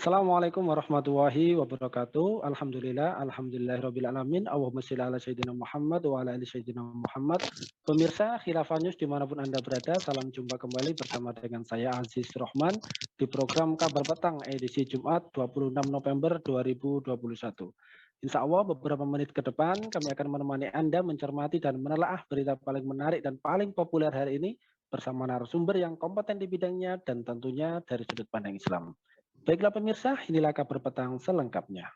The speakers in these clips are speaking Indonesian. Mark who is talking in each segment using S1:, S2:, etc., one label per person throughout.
S1: Assalamualaikum warahmatullahi wabarakatuh. Alhamdulillahirabbil alamin. Allahumma shalli ala sayyidina Muhammad wa ala ali sayyidina Muhammad. Pemirsa Khilafah News dimanapun Anda berada, salam jumpa kembali bersama dengan saya Aziz Rohman di program Kabar Petang edisi Jumat 26 November 2021. Insya Allah beberapa menit ke depan kami akan menemani Anda mencermati dan menelaah berita paling menarik dan paling populer hari ini bersama narasumber yang kompeten di bidangnya dan tentunya dari sudut pandang Islam. Baiklah pemirsa, inilah kabar petang selengkapnya.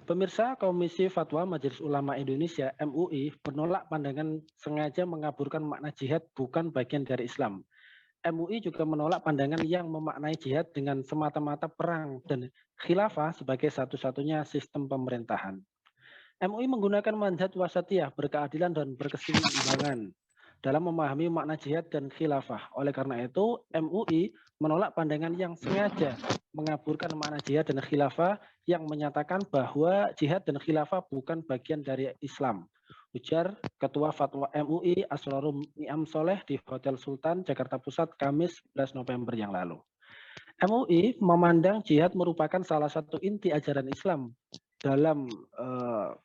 S1: Pemirsa, Komisi Fatwa Majelis Ulama Indonesia (MUI) menolak pandangan sengaja mengaburkan makna jihad bukan bagian dari Islam. MUI juga menolak pandangan yang memaknai jihad dengan semata-mata perang dan khilafah sebagai satu-satunya sistem pemerintahan. MUI menggunakan manhaj wasatiyah, berkeadilan dan berkeseimbangan dalam memahami makna jihad dan khilafah. Oleh karena itu, MUI menolak pandangan yang sengaja mengaburkan makna jihad dan khilafah yang menyatakan bahwa jihad dan khilafah bukan bagian dari Islam. Ujar Ketua Fatwa MUI Asrorun Niam Soleh di Hotel Sultan, Jakarta Pusat, Kamis 11 November yang lalu. MUI memandang jihad merupakan salah satu inti ajaran Islam dalam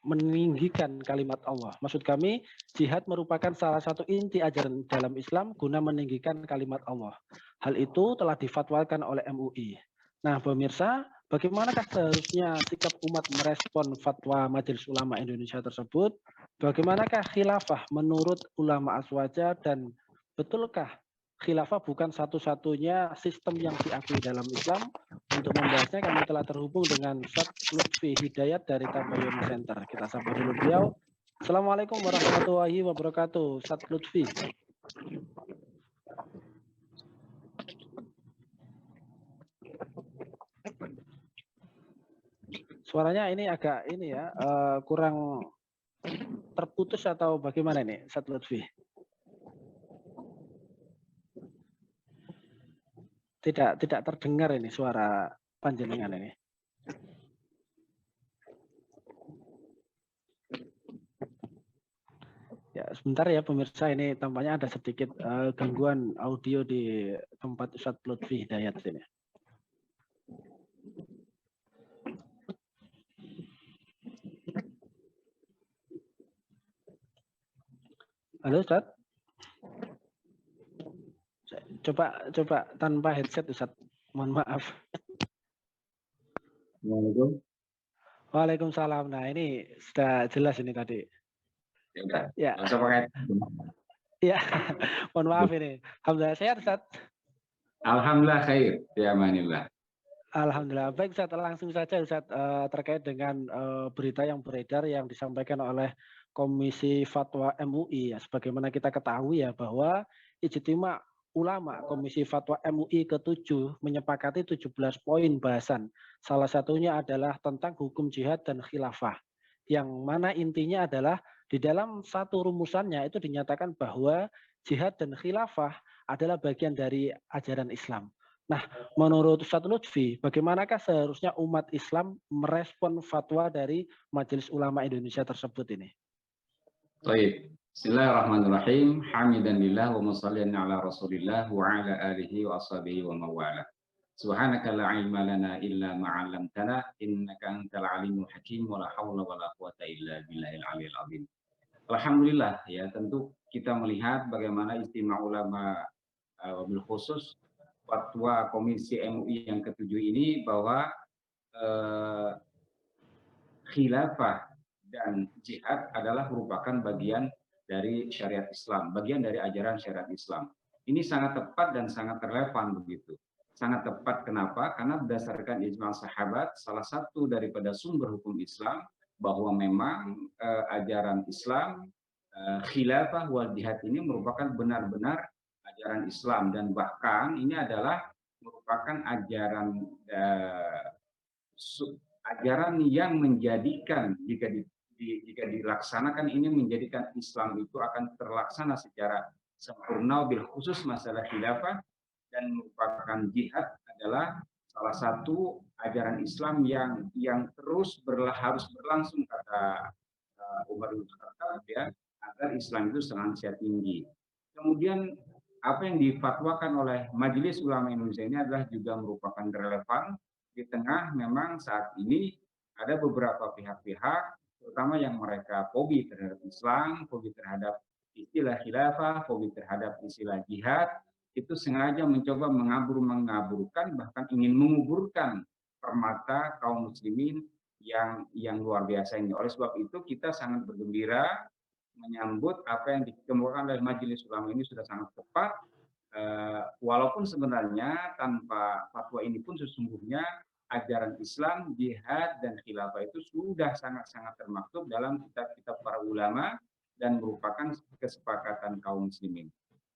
S1: meninggikan kalimat Allah. Maksud kami, jihad merupakan salah satu inti ajaran dalam Islam guna meninggikan kalimat Allah. Hal itu telah difatwakan oleh MUI. Nah, pemirsa, bagaimanakah seharusnya sikap umat merespon fatwa Majelis Ulama Indonesia tersebut? Bagaimanakah khilafah menurut ulama aswaja dan betulkah khilafah bukan satu-satunya sistem yang diakui dalam Islam? Untuk membahasnya kami telah terhubung dengan Ustadz Lutfi Hidayat dari Tabayun Center. Kita sapa dulu beliau. Assalamualaikum warahmatullahi wabarakatuh, Ustadz Lutfi. Suaranya ini agak kurang terputus atau bagaimana ini, Ustadz Lutfi? Tidak terdengar ini suara panjenengan ini. Ya, sebentar ya pemirsa, ini tampaknya ada sedikit gangguan audio di tempat Ustadz Lutfi Hidayat sini. Halo Ustadz. Coba tanpa headset Ustadz. Mohon maaf.
S2: Assalamualaikum.
S1: Waalaikumsalam. Nah, ini sudah jelas ini tadi.
S2: Ya udah.
S1: Ya.
S2: Langsung pakai.
S1: Ya. Mohon maaf ini. Alhamdulillah sehat Ustadz.
S2: Alhamdulillah khair. Ya amanillah.
S1: Alhamdulillah. Baik Ustadz, langsung saja Ustadz terkait dengan berita yang beredar yang disampaikan oleh Komisi Fatwa MUI. Ya, sebagaimana kita ketahui ya bahwa Ijtima Ulama Komisi Fatwa MUI ke-7 menyepakati 17 poin bahasan. Salah satunya adalah tentang hukum jihad dan khilafah. Yang mana intinya adalah di dalam satu rumusannya itu dinyatakan bahwa jihad dan khilafah adalah bagian dari ajaran Islam. Nah, menurut Ustadz Lutfi, bagaimanakah seharusnya umat Islam merespon fatwa dari Majelis Ulama Indonesia tersebut ini?
S2: Baik. Bismillahirrahmanirrahim. Hamidan lillah wa musallian ala Rasulillah wa ala alihi wa ashabihi wa mawala. Subhanaka la ilma lana illa ma 'allamtana innaka antal alimul hakim wa la haula wa la quwata illa billahil aliyil azim. Alhamdulillah ya, tentu kita melihat bagaimana istimewa ulama wabil khusus fatwa Komisi MUI yang ke-7 ini bahwa khilafah dan jihad adalah merupakan bagian dari syariat Islam, bagian dari ajaran syariat Islam. Ini sangat tepat dan sangat relevan begitu. Sangat tepat kenapa? Karena berdasarkan ijma' sahabat, salah satu daripada sumber hukum Islam bahwa memang ajaran Islam khilafah wal jihad ini merupakan benar-benar ajaran Islam, dan bahkan ini adalah merupakan ajaran yang menjadikan jika dilaksanakan ini menjadikan Islam itu akan terlaksana secara sempurna, bil khusus masalah khilafah, dan merupakan jihad adalah salah satu ajaran Islam yang terus harus berlangsung, kata Umar bin Khattab, ya, agar Islam itu senantiasa tinggi. Kemudian apa yang difatwakan oleh Majelis Ulama Indonesia ini adalah juga merupakan relevan di tengah memang saat ini ada beberapa pihak-pihak, terutama yang mereka fobi terhadap Islam, fobi terhadap istilah khilafah, fobi terhadap istilah jihad, itu sengaja mencoba mengaburkan, bahkan ingin menguburkan permata kaum muslimin yang luar biasa ini. Oleh sebab itu kita sangat bergembira menyambut apa yang dikemukakan oleh Majelis Ulama ini sudah sangat tepat, walaupun sebenarnya tanpa fatwa ini pun sesungguhnya ajaran Islam, jihad, dan khilafah itu sudah sangat-sangat termaktub dalam kitab-kitab para ulama dan merupakan kesepakatan kaum muslimin.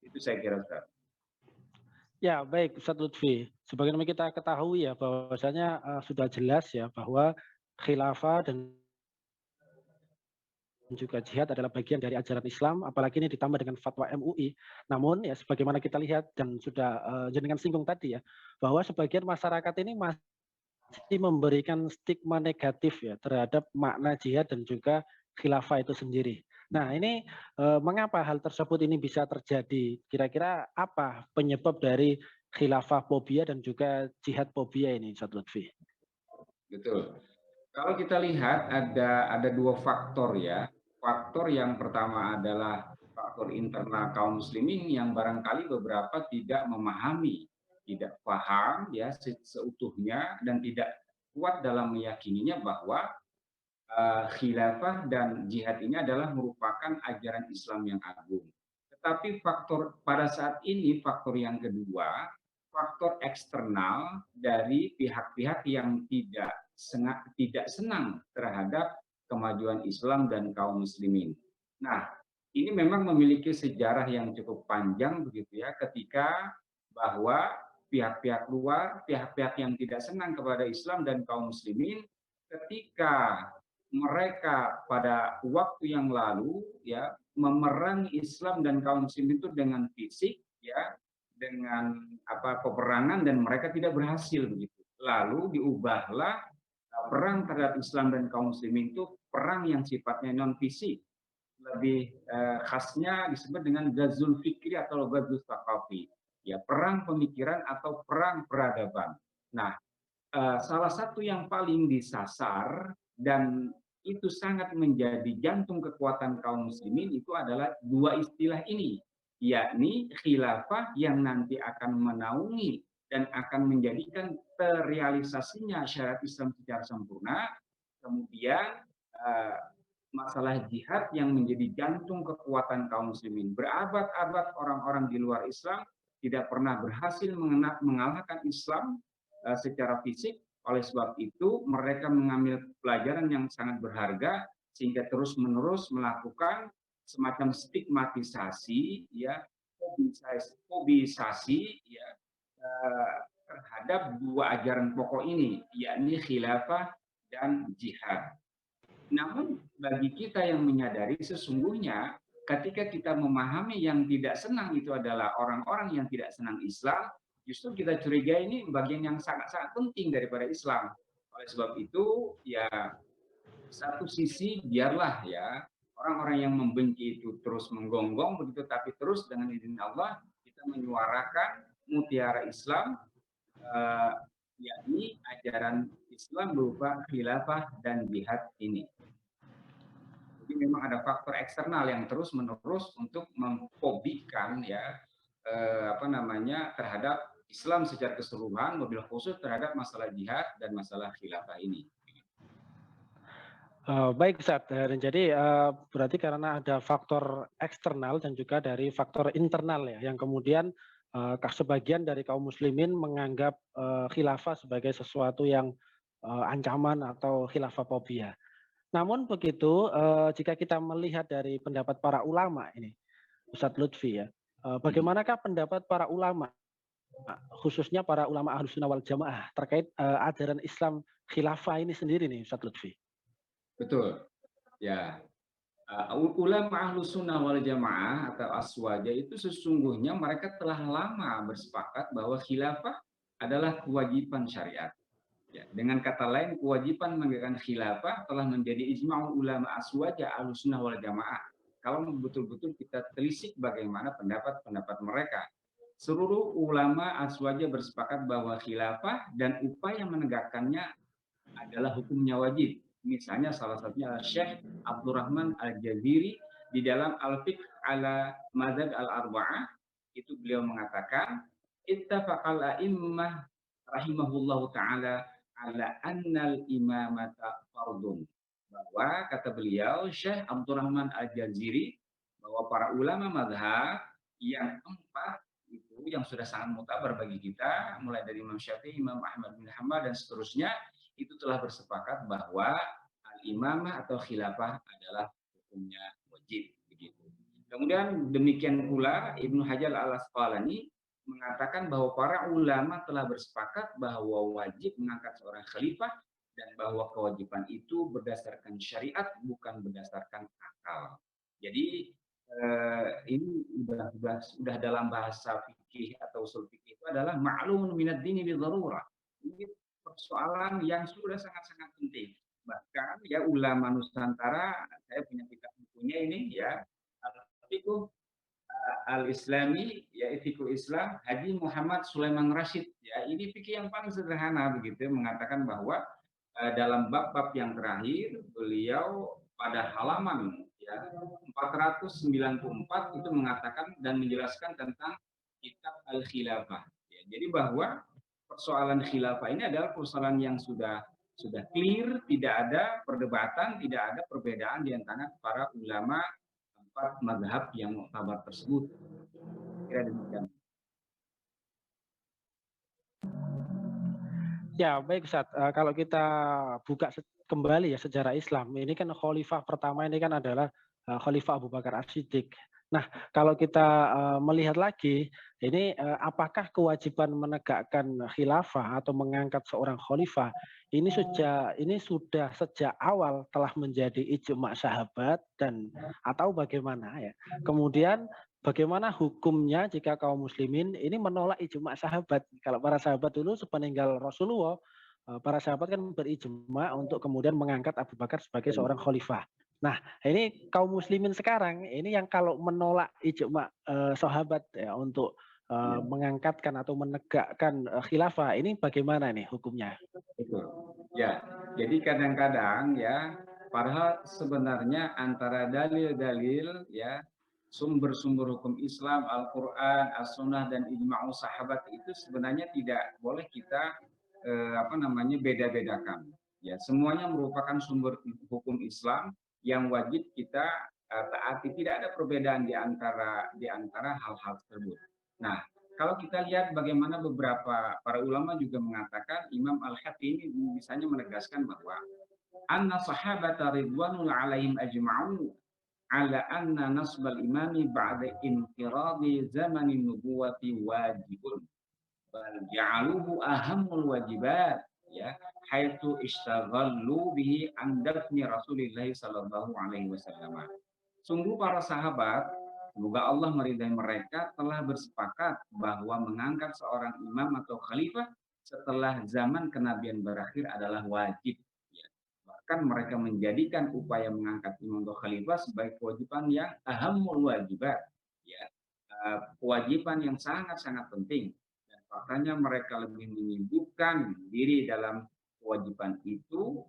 S2: Itu saya kira, Ustaz.
S1: Ya, baik Ustadz Lutfi. Sebagaimana kita ketahui ya bahwasanya sudah jelas ya bahwa khilafah dan juga jihad adalah bagian dari ajaran Islam, apalagi ini ditambah dengan fatwa MUI. Namun ya sebagaimana kita lihat dan sudah jenengan singgung tadi ya, bahwa sebagian masyarakat ini masih memberikan stigma negatif ya terhadap makna jihad dan juga khilafah itu sendiri. Nah ini mengapa hal tersebut ini bisa terjadi? Kira-kira apa penyebab dari khilafah fobia dan juga jihad fobia ini, Ustadz Lutfi?
S2: Betul. Kalau kita lihat ada dua faktor, ya. Faktor yang pertama adalah faktor internal kaum muslimin yang barangkali beberapa tidak memahami, tidak paham ya seutuhnya dan tidak kuat dalam meyakininya bahwa khilafah dan jihad ini adalah merupakan ajaran Islam yang agung. Tetapi faktor pada saat ini, faktor yang kedua, faktor eksternal dari pihak-pihak yang tidak senang terhadap kemajuan Islam dan kaum muslimin. Nah, ini memang memiliki sejarah yang cukup panjang begitu ya, ketika bahwa pihak-pihak luar, pihak-pihak yang tidak senang kepada Islam dan kaum muslimin, ketika mereka pada waktu yang lalu ya memerangi Islam dan kaum muslimin itu dengan fisik ya, dengan peperangan, dan mereka tidak berhasil begitu. Lalu diubahlah perang terhadap Islam dan kaum muslimin itu perang yang sifatnya non fisik. Lebih khasnya disebut dengan Ghazul Fikri atau Ghazul Thaqafi. Ya, perang pemikiran atau perang peradaban. Nah, salah satu yang paling disasar dan itu sangat menjadi jantung kekuatan kaum muslimin itu adalah dua istilah ini, yakni khilafah yang nanti akan menaungi dan akan menjadikan terrealisasinya syariat Islam secara sempurna, kemudian masalah jihad yang menjadi jantung kekuatan kaum muslimin. Berabad-abad orang-orang di luar Islam tidak pernah berhasil mengalahkan Islam secara fisik. Oleh sebab itu mereka mengambil pelajaran yang sangat berharga sehingga terus-menerus melakukan semacam stigmatisasi ya, fobisasi ya, terhadap dua ajaran pokok ini, yakni khilafah dan jihad. Namun bagi kita yang menyadari sesungguhnya ketika kita memahami yang tidak senang itu adalah orang-orang yang tidak senang Islam, justru kita curiga ini bagian yang sangat-sangat penting daripada Islam. Oleh sebab itu, ya satu sisi biarlah ya orang-orang yang membenci itu terus menggonggong begitu, tapi terus dengan izin Allah kita menyuarakan mutiara Islam, eh, yakni ajaran Islam berupa khilafah dan jihad ini. Jadi memang ada faktor eksternal yang terus-menerus untuk memfobikan ya terhadap Islam secara keseluruhan, mobil khusus terhadap masalah jihad dan masalah khilafah ini.
S1: Baik Ustadz, dan jadi berarti karena ada faktor eksternal dan juga dari faktor internal ya, yang kemudian sebagian dari kaum muslimin menganggap khilafah sebagai sesuatu yang ancaman atau khilafah fobia. Namun begitu, jika kita melihat dari pendapat para ulama ini, Ustadz Lutfi ya, bagaimanakah pendapat para ulama, khususnya para ulama Ahlus Sunnah wal Jamaah terkait ajaran Islam khilafah ini sendiri nih, Ustadz Lutfi?
S2: Betul, ya. Ulama Ahlus Sunnah wal Jamaah atau Aswaja itu sesungguhnya mereka telah lama bersepakat bahwa khilafah adalah kewajiban syariat. Ya, dengan kata lain, kewajiban menegakkan khilafah telah menjadi ijma' ulama aswaja ahlussunnah wal jamaah. Kalau betul-betul kita telisik bagaimana pendapat-pendapat mereka, seluruh ulama aswaja bersepakat bahwa khilafah dan upaya menegakkannya adalah hukumnya wajib. Misalnya salah satunya Syekh Abdurrahman Al-Jaziri di dalam Al-Fiqh ala Madzhab Al-Arba'ah, itu beliau mengatakan ittafaqal a'immah rahimahullahu taala ala annal imamata fardun. Bahwa kata beliau Syekh Abdurrahman Al-Jaziri bahwa para ulama mazhab yang empat itu yang sudah sangat mutabar bagi kita, mulai dari Imam Syafi'i, Imam Ahmad bin Hanbal dan seterusnya, itu telah bersepakat bahwa al-imamah atau khilafah adalah hukumnya wajib begitu. Kemudian demikian pula Ibnu Hajar Al-Asqalani mengatakan bahwa para ulama telah bersepakat bahwa wajib mengangkat seorang khalifah dan bahwa kewajiban itu berdasarkan syariat bukan berdasarkan akal. Jadi ini sudah dalam bahasa fikih atau usul fikih itu adalah ma'lumun minad dini bi dharurah. Ini persoalan yang sudah sangat-sangat penting. Bahkan ya ulama Nusantara, saya punya kitab bukunya ini ya, Al-Fiqh Al-Islami, ya Fiqh Islam, Haji Muhammad Sulaiman Rashid. Ya, ini fikih yang paling sederhana begitu, mengatakan bahwa dalam bab-bab yang terakhir beliau pada halaman ya 494 itu mengatakan dan menjelaskan tentang kitab Al-Khilafah. Ya, jadi bahwa persoalan khilafah ini adalah persoalan yang sudah clear, tidak ada perdebatan, tidak ada perbedaan di antara para ulama empat mazhab yang muktabar tersebut. Kira demikian.
S1: Ya, baik Ustaz. Kalau kita buka kembali ya sejarah Islam, ini kan khalifah pertama ini kan adalah Khalifah Abu Bakar As-Siddiq. Nah, kalau kita melihat lagi, ini apakah kewajiban menegakkan khilafah atau mengangkat seorang khalifah ini sudah sejak awal telah menjadi ijma' sahabat dan atau bagaimana ya? Kemudian bagaimana hukumnya jika kaum muslimin ini menolak ijma' sahabat? Kalau para sahabat dulu sepeninggal Rasulullah, para sahabat kan berijma' untuk kemudian mengangkat Abu Bakar sebagai seorang khalifah. Nah, ini kaum muslimin sekarang ini yang kalau menolak ijma' sahabat ya untuk mengangkatkan atau menegakkan khilafah, ini bagaimana nih hukumnya?
S2: Betul. Ya, jadi kadang-kadang ya, padahal sebenarnya antara dalil-dalil ya, sumber-sumber hukum Islam, Al-Quran, As-Sunnah dan ijma'u sahabat itu sebenarnya tidak boleh kita beda-bedakan. Ya, semuanya merupakan sumber hukum Islam yang wajib kita taati. Tidak ada perbedaan di antara hal-hal tersebut. Nah, kalau kita lihat bagaimana beberapa para ulama juga mengatakan, Imam Al-Hatimi misalnya menegaskan bahwa anna sahabata ridwanul alaihim ajma'u ala anna nasbal imami ba'da infiradi zamanin nubuwati wajibun bal ja'aluhu ahammul wajibat ya haitsu istaghallu bihi an dafni Rasulillah sallallahu alaihi wasallam. Sungguh para sahabat, semoga Allah meridai mereka, telah bersepakat bahwa mengangkat seorang imam atau khalifah setelah zaman kenabian berakhir adalah wajib. Ya. Bahkan mereka menjadikan upaya mengangkat imam atau khalifah sebagai kewajiban yang ahamul wajibat. Ya. Kewajiban yang sangat-sangat penting. Dan faktanya mereka lebih menyibukkan diri dalam kewajiban itu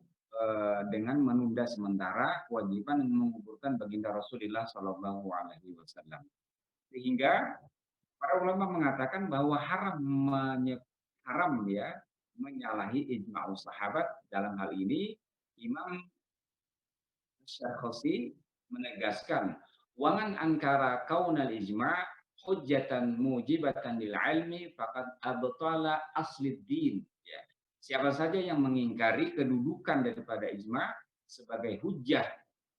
S2: dengan menunda sementara kewajiban menguburkan baginda Rasulullah Shallallahu Alaihi Wasallam. Sehingga para ulama mengatakan bahwa haram ya menyalahi ijma'us sahabat. Dalam hal ini Imam Syarhosi menegaskan wangan angkara kaunal ijma' hujjatan mujibatan lil ilmi faqad abtala aslid din. Siapa saja yang mengingkari kedudukan daripada ijma sebagai hujjah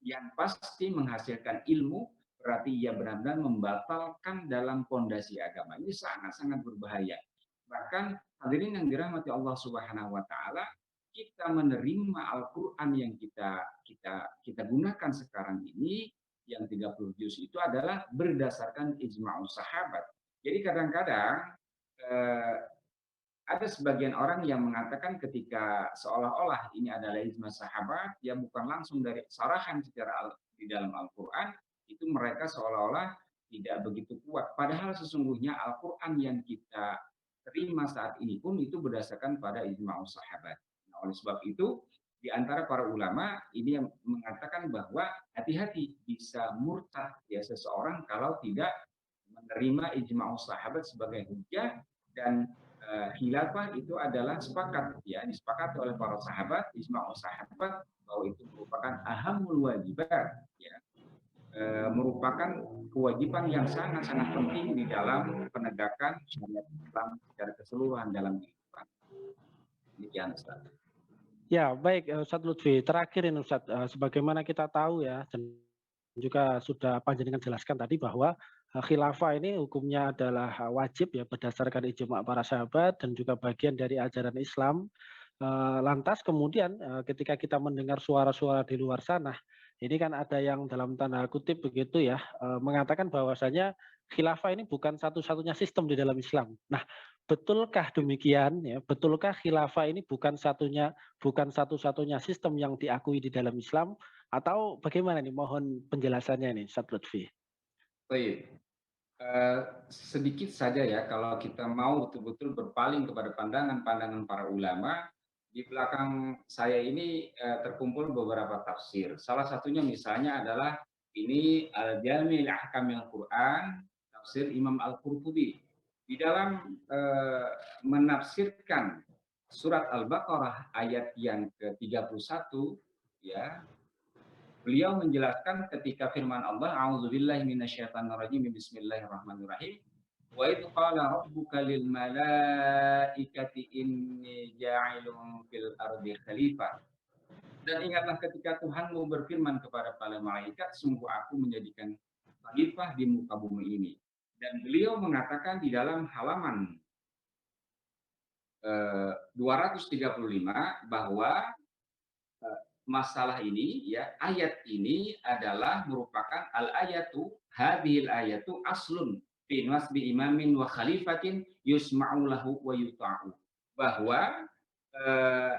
S2: yang pasti menghasilkan ilmu, berarti ia benar-benar membatalkan dalam fondasi agama. Ini sangat-sangat berbahaya. Bahkan hadirin yang dirahmati Allah Subhanahu wa taala, kita menerima Al-Qur'an yang kita gunakan sekarang ini yang 30 juz itu adalah berdasarkan ijma'us sahabat. Jadi kadang-kadang ada sebagian orang yang mengatakan ketika seolah-olah ini adalah ijma sahabat, ya bukan langsung dari sarahan secara di dalam Al-Quran, itu mereka seolah-olah tidak begitu kuat. Padahal sesungguhnya Al-Quran yang kita terima saat ini pun itu berdasarkan pada ijma sahabat. Nah, oleh sebab itu, di antara para ulama ini yang mengatakan bahwa hati-hati bisa murtad ya seseorang kalau tidak menerima ijma sahabat sebagai hujjah dan khilafah itu adalah sepakat ya disepakati oleh para sahabat ijma sahabat bahwa itu merupakan ahamul wajibat ya merupakan kewajiban yang sangat-sangat penting di dalam penegakan syariat Islam secara keseluruhan dalam kehidupan. Demikian Ustaz.
S1: Ya, baik Ustadz Lutfi. Terakhir ini Ustadz, sebagaimana kita tahu ya dan juga sudah panjenengan jelaskan tadi bahwa khilafah ini hukumnya adalah wajib ya berdasarkan ijma para sahabat dan juga bagian dari ajaran Islam. Lantas kemudian ketika kita mendengar suara-suara di luar sana, ini kan ada yang dalam tanda kutip begitu ya, mengatakan bahwasanya khilafah ini bukan satu-satunya sistem di dalam Islam. Nah, betulkah demikian ya? Betulkah khilafah ini bukan satu-satunya sistem yang diakui di dalam Islam atau bagaimana nih? Mohon penjelasannya nih, Ustaz Lutfi.
S2: Baik. Sedikit saja ya kalau kita mau betul-betul berpaling kepada pandangan-pandangan para ulama, di belakang saya ini terkumpul beberapa tafsir. Salah satunya misalnya adalah ini Al-Jami' li Ahkamil Quran, tafsir Imam Al-Qurtubi. Di dalam menafsirkan surat Al-Baqarah ayat yang ke-31 ya, beliau menjelaskan ketika firman Allah, "A'udzubillahi minasyaitonirrajim, bismillahirrahmanirrahim. Wa idz qala rabbuka lil malaikati inni ja'ilun fil ardi khalifah." Dan ingatlah ketika Tuhanmu berfirman kepada para malaikat, sungguh aku menjadikan khalifah di muka bumi ini. Dan beliau mengatakan di dalam halaman 235 bahwa masalah ini ya ayat ini adalah merupakan al-ayatu hadhil ayatu aslun fi nasbi imamin wa khalifatin yusma'u lahu wa yuta'u, bahwa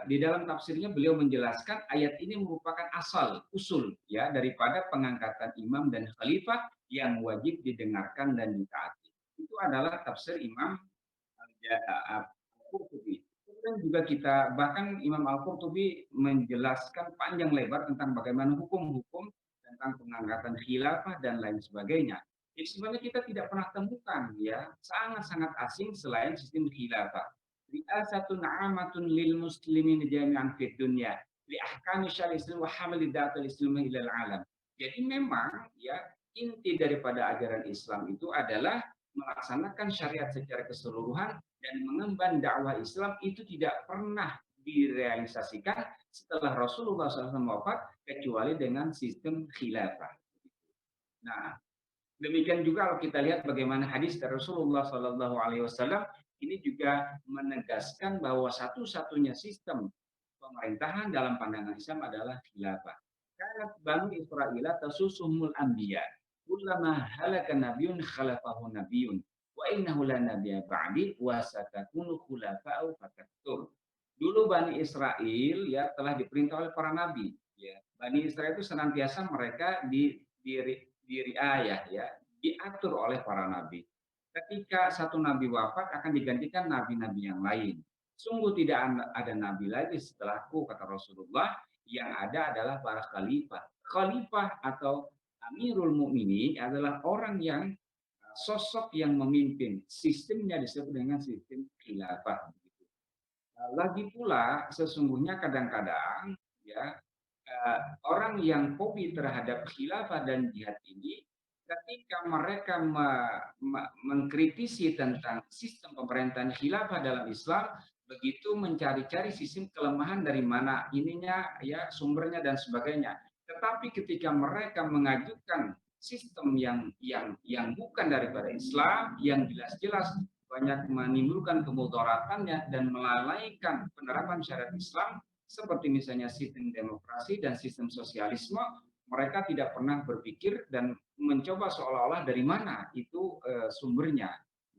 S2: di dalam tafsirnya beliau menjelaskan ayat ini merupakan asal usul ya daripada pengangkatan imam dan khalifah yang wajib didengarkan dan ditaati. Itu adalah tafsir Imam Al-Qurtubi. Kemudian juga kita bahkan Imam Al-Qurtubi menjelaskan panjang lebar tentang bagaimana hukum-hukum tentang pengangkatan khilafah dan lain sebagainya. Jadi sebenarnya kita tidak pernah temukan ya sangat-sangat asing selain sistem khilafah. Ri'asatun 'amatun lil muslimin jami'an fid dunya li ahkami syar'i Islam wa hamli da'atul Islam ila alam. Jadi memang ya inti daripada ajaran Islam itu adalah melaksanakan syariat secara keseluruhan dan mengemban dakwah Islam itu tidak pernah direalisasikan setelah Rasulullah SAW wafat kecuali dengan sistem khilafah. Nah, demikian juga kalau kita lihat bagaimana hadis dari Rasulullah SAW ini juga menegaskan bahwa satu-satunya sistem pemerintahan dalam pandangan Islam adalah khilafah. Karena Bani Israel tasusuhumul anbiya. Kullama halaka nabiyyun khalafahu nabiyyun. Wa innahu la nabiyya ba'di wa satakunu khulafa'u fataktur. Dulu Bani Israel ya telah diperintah oleh para nabi. Ya. Bani Israel itu senantiasa mereka di riayah ya, diatur oleh para nabi. Ketika satu nabi wafat akan digantikan nabi-nabi yang lain. Sungguh tidak ada nabi lagi setelahku, kata Rasulullah, yang ada adalah para khalifah. Khalifah atau Amirul Mukminin adalah orang yang sosok yang memimpin. Sistemnya disebut dengan sistem khilafah. Lagi pula sesungguhnya kadang-kadang ya orang yang fobi terhadap khilafah dan jihad ini ketika mereka mengkritisi tentang sistem pemerintahan khilafah dalam Islam, begitu mencari-cari sistem kelemahan dari mana ininya ya sumbernya dan sebagainya. Tetapi ketika mereka mengajukan sistem yang bukan daripada Islam, yang jelas-jelas banyak menimbulkan kemudaratannya dan melalaikan penerapan syariat Islam, seperti misalnya sistem demokrasi dan sistem sosialisme, mereka tidak pernah berpikir dan mencoba seolah-olah dari mana itu sumbernya.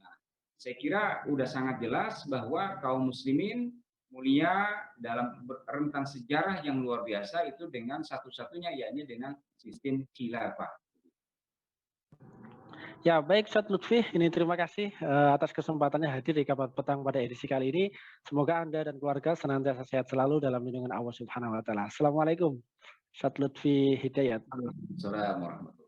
S2: Nah, Saya kira udah sangat jelas bahwa kaum muslimin mulia dalam rentang sejarah yang luar biasa itu dengan satu-satunya yakni dengan sistem khilafah.
S1: Ya, baik Ustadz Lutfi, ini terima kasih atas kesempatannya hadir di Kabar Petang pada edisi kali ini. Semoga Anda dan keluarga senantiasa sehat selalu dalam lindungan Allah Subhanahu wa taala. Assalamualaikum. Ustadz Lutfi Hidayat.
S2: Assalamualaikum warahmatullahi.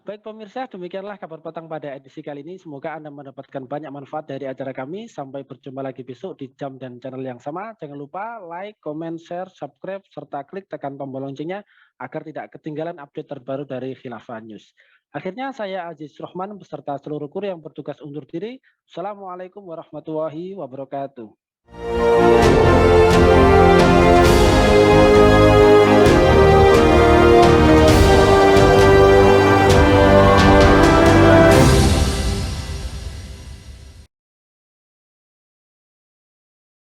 S1: Baik pemirsa, demikianlah Kabar Petang pada edisi kali ini. Semoga Anda mendapatkan banyak manfaat dari acara kami. Sampai berjumpa lagi besok di jam dan channel yang sama. Jangan lupa like, comment, share, subscribe, serta klik tekan tombol loncengnya agar tidak ketinggalan update terbaru dari Khilafah News. Akhirnya saya Aziz Rohman beserta seluruh kru yang bertugas undur diri. Assalamualaikum warahmatullahi wabarakatuh.